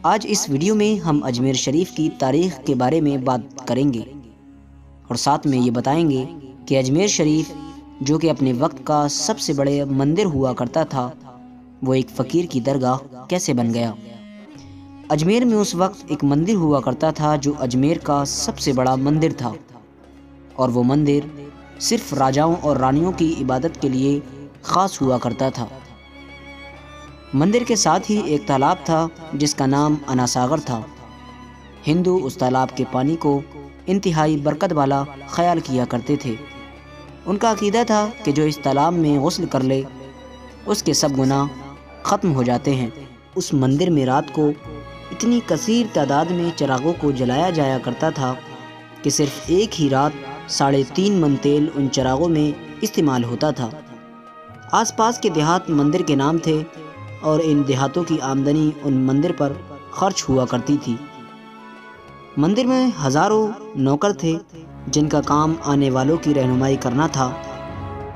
آج اس ویڈیو میں ہم اجمیر شریف کی تاریخ کے بارے میں بات کریں گے اور ساتھ میں یہ بتائیں گے کہ اجمیر شریف جو کہ اپنے وقت کا سب سے بڑے مندر ہوا کرتا تھا، وہ ایک فقیر کی درگاہ کیسے بن گیا۔ اجمیر میں اس وقت ایک مندر ہوا کرتا تھا جو اجمیر کا سب سے بڑا مندر تھا، اور وہ مندر صرف راجاؤں اور رانیوں کی عبادت کے لیے خاص ہوا کرتا تھا۔ مندر کے ساتھ ہی ایک تالاب تھا جس کا نام اناساگر تھا۔ ہندو اس تالاب کے پانی کو انتہائی برکت والا خیال کیا کرتے تھے۔ ان کا عقیدہ تھا کہ جو اس تالاب میں غسل کر لے اس کے سب گناہ ختم ہو جاتے ہیں۔ اس مندر میں رات کو اتنی کثیر تعداد میں چراغوں کو جلایا جایا کرتا تھا کہ صرف ایک ہی رات 3.5 من تیل ان چراغوں میں استعمال ہوتا تھا۔ آس پاس کے دیہات مندر کے نام تھے اور ان دیہاتوں کی آمدنی ان مندر پر خرچ ہوا کرتی تھی۔ مندر میں ہزاروں نوکر تھے جن کا کام آنے والوں کی رہنمائی کرنا تھا،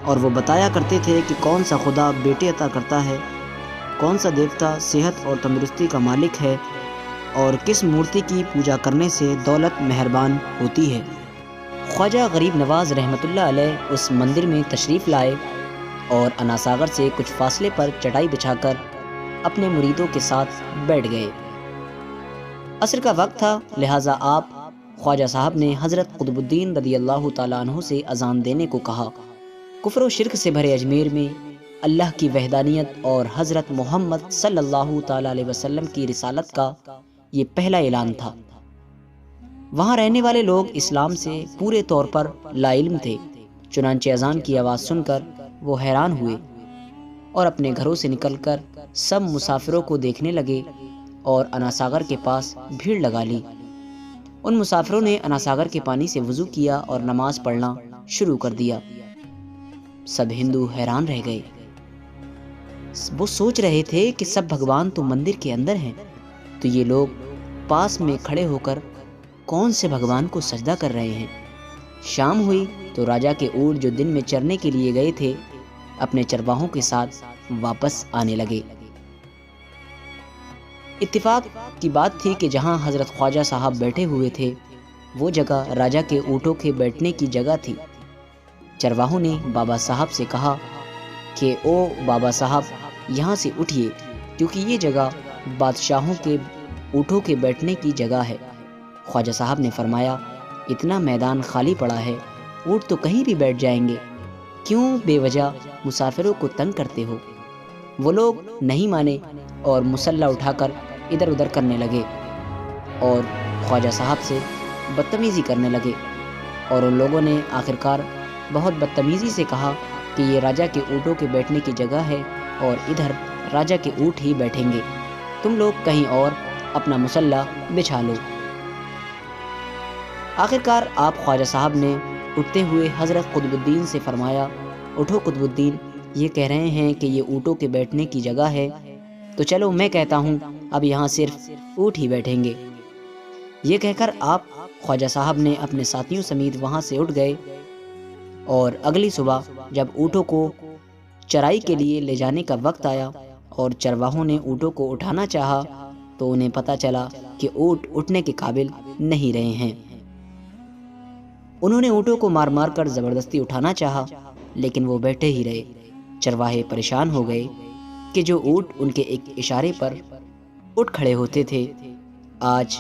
اور وہ بتایا کرتے تھے کہ کون سا خدا بیٹے عطا کرتا ہے، کون سا دیوتا صحت اور تندرستی کا مالک ہے، اور کس مورتی کی پوجا کرنے سے دولت مہربان ہوتی ہے۔ خواجہ غریب نواز رحمۃ اللہ علیہ اس مندر میں تشریف لائے اور اناساگر سے کچھ فاصلے پر چٹائی بچھا کر اپنے مریدوں کے ساتھ بیٹھ گئے۔ عصر کا وقت تھا، لہٰذا آپ خواجہ صاحب نے حضرت قطب الدین رضی اللہ تعالیٰ عنہ سے اذان دینے کو کہا۔ کفر و شرک سے بھرے اجمیر میں اللہ کی وحدانیت اور حضرت محمد صلی اللہ تعالیٰ علیہ وسلم کی رسالت کا یہ پہلا اعلان تھا۔ وہاں رہنے والے لوگ اسلام سے پورے طور پر لا علم تھے، چنانچہ اذان کی آواز سن کر وہ حیران ہوئے اور اپنے گھروں سے نکل کر سب مسافروں کو دیکھنے لگے اور اناساگر کے پاس بھیڑ لگا لی۔ ان مسافروں نے اناساگر کے پانی سے وضو کیا اور نماز پڑھنا شروع کر دیا۔ سب ہندو حیران رہ گئے۔ وہ سوچ رہے تھے کہ سب بھگوان تو مندر کے اندر ہیں، تو یہ لوگ پاس میں کھڑے ہو کر کون سے بھگوان کو سجدہ کر رہے ہیں۔ شام ہوئی تو راجا کے اونٹ جو دن میں چرنے کے لیے گئے تھے اپنے چرواہوں کے ساتھ واپس آنے لگے۔ اتفاق کی بات تھی کہ جہاں حضرت خواجہ صاحب بیٹھے ہوئے تھے وہ جگہ راجا کے اونٹوں کے بیٹھنے کی جگہ تھی۔ چرواہوں نے بابا صاحب سے کہا کہ او بابا صاحب، یہاں سے اٹھیے کیونکہ یہ جگہ بادشاہوں کے اونٹوں کے بیٹھنے کی جگہ ہے۔ خواجہ صاحب نے فرمایا، اتنا میدان خالی پڑا ہے، اونٹ تو کہیں بھی بیٹھ جائیں گے، کیوں بے وجہ مسافروں کو تنگ کرتے ہو؟ وہ لوگ نہیں مانے اور مسلح اٹھا کر ادھر ادھر کرنے لگے اور خواجہ صاحب سے بدتمیزی کرنے لگے، اور ان لوگوں نے آخرکار بہت بدتمیزی سے کہا کہ یہ راجا کے اونٹوں کے بیٹھنے کی جگہ ہے اور ادھر راجا کے اونٹ ہی بیٹھیں گے، تم لوگ کہیں اور اپنا مسلح بچھا لو۔ آخرکار آپ خواجہ صاحب نے اٹھتے ہوئے حضرت قطب الدین سے فرمایا، اٹھو قطب الدین، یہ کہہ رہے ہیں کہ یہ اونٹوں کے بیٹھنے کی جگہ ہے، تو چلو میں کہتا ہوں اب یہاں صرف اونٹ ہی بیٹھیں گے۔ یہ کہہ کر آپ خواجہ صاحب نے اپنے ساتھیوں سمیت وہاں سے اٹھ گئے، اور اگلی صبح جب اونٹوں کو چرائی کے لیے لے جانے کا وقت آیا اور چرواہوں نے اونٹوں کو اٹھانا چاہا تو انہیں پتہ چلا کہ اونٹ اٹھنے کے قابل نہیں رہے ہیں۔ انہوں نے اونٹوں کو مار مار کر زبردستی اٹھانا چاہا لیکن وہ بیٹھے ہی رہے۔ چرواہے پریشان ہو گئے کہ جو اونٹ ان کے ایک اشارے پر اٹھ کھڑے ہوتے تھے آج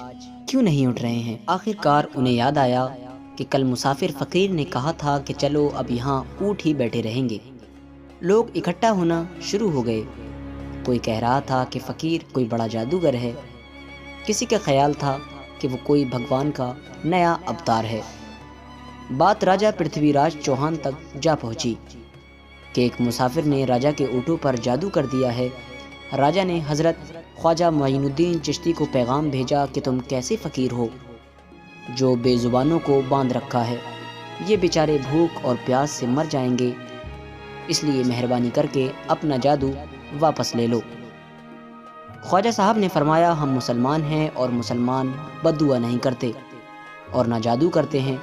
کیوں نہیں اٹھ رہے ہیں۔ آخرکار انہیں یاد آیا کہ کل مسافر فقیر نے کہا تھا کہ چلو اب یہاں اونٹ ہی بیٹھے رہیں گے۔ لوگ اکٹھا ہونا شروع ہو گئے۔ کوئی کہہ رہا تھا کہ فقیر کوئی بڑا جادوگر ہے، کسی کا خیال تھا کہ وہ کوئی بھگوان کا نیا اوتار ہے۔ بات راجا پرتھوی راج چوہان تک جا پہنچی کہ ایک مسافر نے راجا کے اونٹوں پر جادو کر دیا ہے۔ راجا نے حضرت خواجہ معین الدین چشتی کو پیغام بھیجا کہ تم کیسے فقیر ہو جو بے زبانوں کو باندھ رکھا ہے، یہ بیچارے بھوک اور پیاس سے مر جائیں گے، اس لیے مہربانی کر کے اپنا جادو واپس لے لو۔ خواجہ صاحب نے فرمایا، ہم مسلمان ہیں اور مسلمان بد دعا نہیں کرتے اور نہ جادو کرتے ہیں،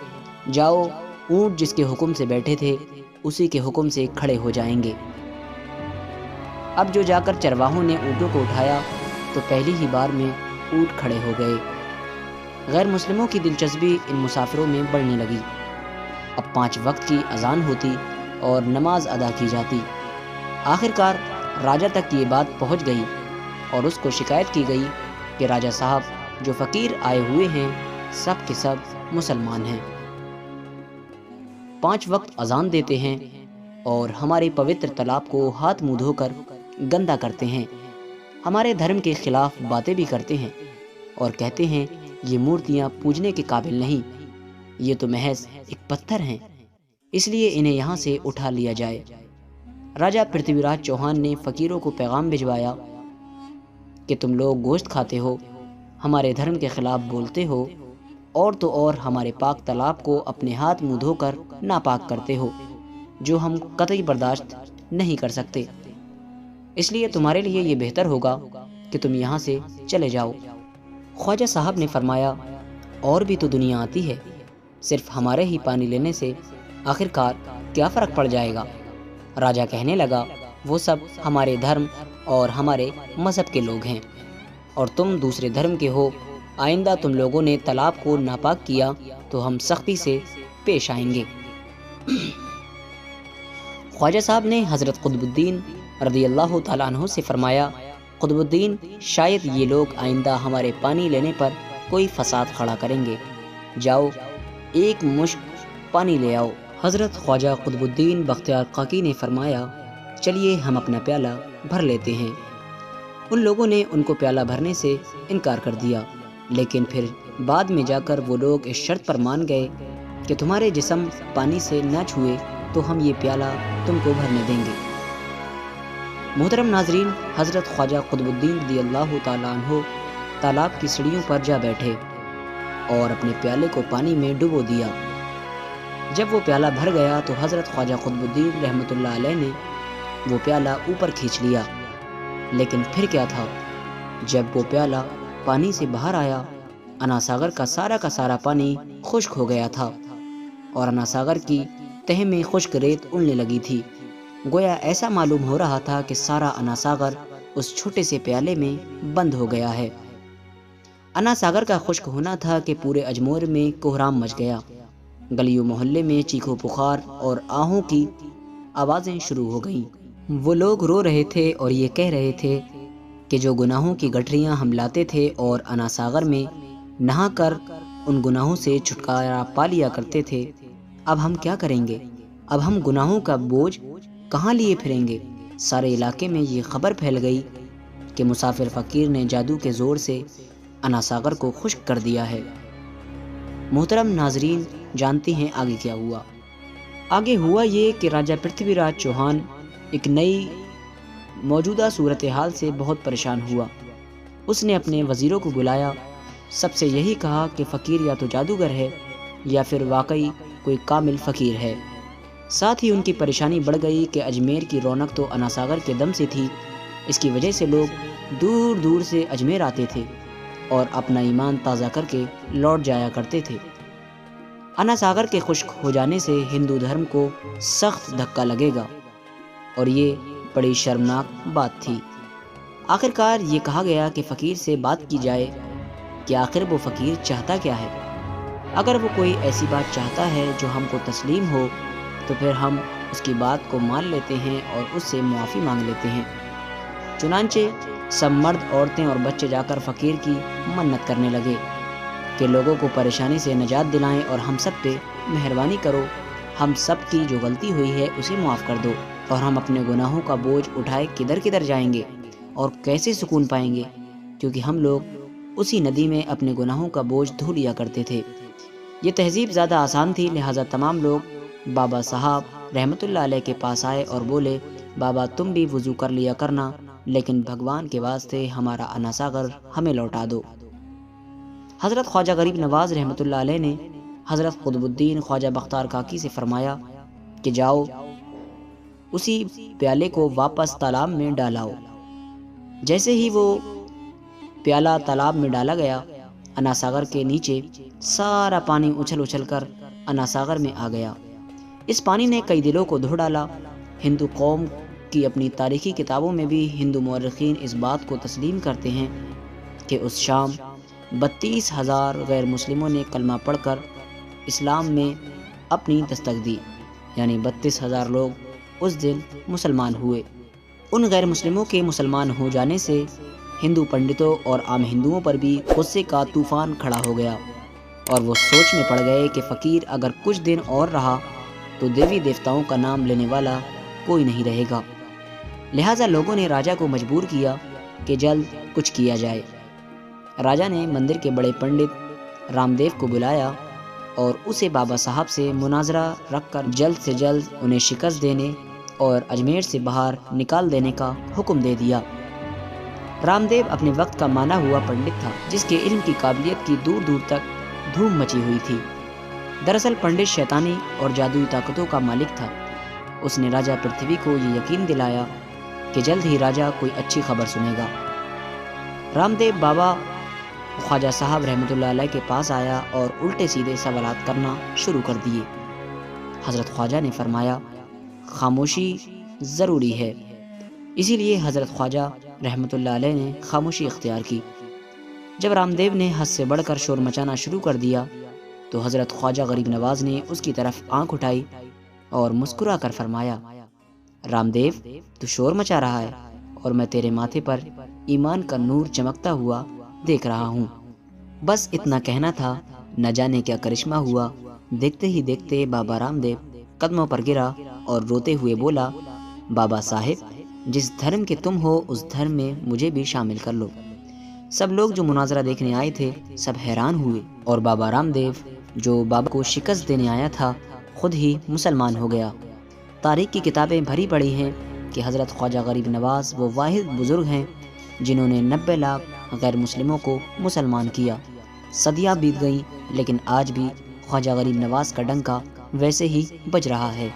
جاؤ اونٹ جس کے حکم سے بیٹھے تھے اسی کے حکم سے کھڑے ہو جائیں گے۔ اب جو جا کر چرواہوں نے اونٹوں کو اٹھایا تو پہلی ہی بار میں اٹھ کھڑے ہو گئے۔ غیر مسلموں کی دلچسپی ان مسافروں میں بڑھنے لگی۔ اب 5 وقت کی اذان ہوتی اور نماز ادا کی جاتی۔ آخرکار راجہ تک یہ بات پہنچ گئی اور اس کو شکایت کی گئی کہ راجہ صاحب، جو فقیر آئے ہوئے ہیں سب کے سب مسلمان ہیں، 5 وقت اذان دیتے ہیں اور ہمارے پوتر تالاب کو ہاتھ منہ دھو کر گندا کرتے ہیں، ہمارے دھرم کے خلاف باتیں بھی کرتے ہیں اور کہتے ہیں یہ مورتیاں پوجنے کے قابل نہیں، یہ تو محض ایک پتھر ہیں، اس لیے انہیں یہاں سے اٹھا لیا جائے۔ راجہ پرتھوی راج چوہان نے فقیروں کو پیغام بھجوایا کہ تم لوگ گوشت کھاتے ہو، ہمارے دھرم کے خلاف بولتے ہو، اور تو اور ہمارے پاک تالاب کو اپنے ہاتھ منہ دھو کر ناپاک کرتے ہو، جو ہم قطعی برداشت نہیں کر سکتے، اس لیے تمہارے لیے یہ بہتر ہوگا کہ تم یہاں سے چلے جاؤ۔ خواجہ صاحب نے فرمایا اور بھی تو دنیا آتی ہے، صرف ہمارے ہی پانی لینے سے آخرکار کیا فرق پڑ جائے گا؟ راجہ کہنے لگا وہ سب ہمارے دھرم اور ہمارے مذہب کے لوگ ہیں اور تم دوسرے دھرم کے ہو، آئندہ تم لوگوں نے تالاب کو ناپاک کیا تو ہم سختی سے پیش آئیں گے۔ خواجہ صاحب نے حضرت قطب الدین رضی اللہ تعالیٰ عنہ سے فرمایا، قطب الدین، شاید یہ لوگ آئندہ ہمارے پانی لینے پر کوئی فساد کھڑا کریں گے، جاؤ ایک مشک پانی لے آؤ۔ حضرت خواجہ قطب الدین بختیار کاکی نے فرمایا، چلیے ہم اپنا پیالہ بھر لیتے ہیں۔ ان لوگوں نے ان کو پیالہ بھرنے سے انکار کر دیا، لیکن پھر بعد میں جا کر وہ لوگ اس شرط پر مان گئے کہ تمہارے جسم پانی سے نہ چھوئے تو ہم یہ پیالہ تم کو بھرنے دیں گے۔ محترم ناظرین، حضرت خواجہ قطب الدین رضی اللہ تعالیٰ عنہ تالاب کی سیڑھیوں پر جا بیٹھے اور اپنے پیالے کو پانی میں ڈبو دیا۔ جب وہ پیالہ بھر گیا تو حضرت خواجہ قطب الدین رحمۃ اللہ علیہ نے وہ پیالہ اوپر کھینچ لیا، لیکن پھر کیا تھا، جب وہ پیالہ پانی سے باہر آیا، انا ساگر کا سارا پانی خشک ہو گیا تھا اور انا ساگر کی تہ میں خشک ریت اڑنے لگی تھی۔ گویا ایسا معلوم ہو رہا تھا کہ سارا انا ساگر اس چھوٹے سے پیالے میں بند ہو گیا ہے۔ انا ساگر کا خشک ہونا تھا کہ پورے اجمور میں کوہرام مچ گیا، گلیوں محلے میں چیخو پکار اور آہوں کی آوازیں شروع ہو گئیں۔ وہ لوگ رو رہے تھے اور یہ کہہ رہے تھے کہ جو گناہوں کی گٹھریاں ہم لاتے تھے اور انا ساگر میں نہا کر ان گناہوں سے چھٹکارا پا لیا کرتے تھے، اب ہم کیا کریں گے؟ اب ہم گناہوں کا بوجھ کہاں لیے پھریں گے؟ سارے علاقے میں یہ خبر پھیل گئی کہ مسافر فقیر نے جادو کے زور سے انا ساگر کو خشک کر دیا ہے۔ محترم ناظرین، جانتے ہیں آگے کیا ہوا؟ آگے ہوا یہ کہ راجہ پرتھوی راج چوہان ایک نئی موجودہ صورتحال سے بہت پریشان ہوا۔ اس نے اپنے وزیروں کو بلایا، سب سے یہی کہا کہ فقیر یا تو جادوگر ہے یا پھر واقعی کوئی کامل فقیر ہے۔ ساتھ ہی ان کی پریشانی بڑھ گئی کہ اجمیر کی رونق تو انا ساگر کے دم سے تھی، اس کی وجہ سے لوگ دور دور سے اجمیر آتے تھے اور اپنا ایمان تازہ کر کے لوٹ جایا کرتے تھے۔ انا ساگر کے خشک ہو جانے سے ہندو دھرم کو سخت دھکا لگے گا اور یہ بڑی شرمناک بات تھی۔ آخرکار یہ کہا گیا کہ فقیر سے بات کی جائے کہ آخر وہ فقیر چاہتا کیا ہے۔ اگر وہ کوئی ایسی بات چاہتا ہے جو ہم کو تسلیم ہو تو پھر ہم اس کی بات کو مان لیتے ہیں اور اس سے معافی مانگ لیتے ہیں۔ چنانچہ سب مرد، عورتیں اور بچے جا کر فقیر کی منت کرنے لگے کہ لوگوں کو پریشانی سے نجات دلائیں اور ہم سب پہ مہربانی کرو، ہم سب کی جو غلطی ہوئی ہے اسے معاف کر دو اور ہم اپنے گناہوں کا بوجھ اٹھائے کدھر کدھر جائیں گے اور کیسے سکون پائیں گے، کیونکہ ہم لوگ اسی ندی میں اپنے گناہوں کا بوجھ دھو لیا کرتے تھے۔ یہ تہذیب زیادہ آسان تھی، لہٰذا تمام لوگ بابا صاحب رحمۃ اللہ علیہ کے پاس آئے اور بولے، بابا تم بھی وضو کر لیا کرنا، لیکن بھگوان کے واسطے ہمارا انا ساگر ہمیں لوٹا دو۔ حضرت خواجہ غریب نواز رحمۃ اللہ علیہ نے حضرت قطب الدین خواجہ بختیار کاکی سے فرمایا کہ جاؤ اسی پیالے کو واپس تالاب میں ڈالاؤ۔ جیسے ہی وہ پیالہ تالاب میں ڈالا گیا، انا ساگر کے نیچے سارا پانی اچھل اچھل کر انا ساگر میں آ گیا۔ اس پانی نے کئی دلوں کو دھو ڈالا۔ ہندو قوم کی اپنی تاریخی کتابوں میں بھی ہندو مورخین اس بات کو تسلیم کرتے ہیں کہ اس شام 32,000 غیر مسلموں نے کلمہ پڑھ کر اسلام میں اپنی دستک دی، یعنی 32,000 لوگ اس دن مسلمان ہوئے۔ ان غیر مسلموں کے مسلمان ہو جانے سے ہندو پنڈتوں اور عام ہندوؤں پر بھی غصے کا طوفان کھڑا ہو گیا، اور وہ سوچ میں پڑ گئے کہ فقیر اگر کچھ دن اور رہا تو دیوی دیوتاؤں کا نام لینے والا کوئی نہیں رہے گا۔ لہٰذا لوگوں نے راجا کو مجبور کیا کہ جلد کچھ کیا جائے۔ راجا نے مندر کے بڑے پنڈت رام دیو کو بلایا اور اسے بابا صاحب سے مناظرہ رکھ کر جلد سے جلد انہیں شکست دینے اور اجمیر سے باہر نکال دینے کا حکم دے دیا۔ رام دیو اپنے وقت کا مانا ہوا پنڈت تھا، جس کے علم کی قابلیت کی دور دور تک دھوم مچی ہوئی تھی۔ دراصل پنڈت شیطانی اور جادوئی طاقتوں کا مالک تھا۔ اس نے راجا پرتھوی کو یہ یقین دلایا کہ جلد ہی راجا کوئی اچھی خبر سنے گا۔ رام دیو بابا خواجہ صاحب رحمۃ اللہ علیہ کے پاس آیا اور الٹے سیدھے سوالات کرنا شروع کر دیے۔ حضرت خواجہ نے فرمایا، خاموشی ضروری ہے۔ اسی لیے حضرت خواجہ رحمۃ اللہ علیہ نے خاموشی اختیار کی۔ جب رام دیو نے حد سے بڑھ کر شور مچانا شروع کر دیا تو حضرت خواجہ غریب نواز نے اس کی طرف آنکھ اٹھائی اور مسکرا کر فرمایا، رام دیو، تو شور مچا رہا ہے اور میں تیرے ماتھے پر ایمان کا نور چمکتا ہوا دیکھ رہا ہوں۔ بس اتنا کہنا تھا، نہ جانے کیا کرشمہ ہوا۔ دیکھتے ہی دیکھتے بابا رام دیو قدموں پر گرا اور روتے ہوئے بولا، بابا صاحب، جس دھرم کے تم ہو اس دھرم میں مجھے بھی شامل کر لو۔ سب لوگ جو مناظرہ دیکھنے آئے تھے سب حیران ہوئے، اور بابا رام دیو جو بابا کو شکست دینے آیا تھا خود ہی مسلمان ہو گیا۔ تاریخ کی کتابیں بھری پڑی ہیں کہ حضرت خواجہ غریب نواز وہ واحد بزرگ ہیں جنہوں نے 90 لاکھ غیر مسلموں کو مسلمان کیا۔ صدیاں بیت گئیں لیکن آج بھی خواجہ غریب نواز کا ڈنکا ویسے ہی بج رہا ہے۔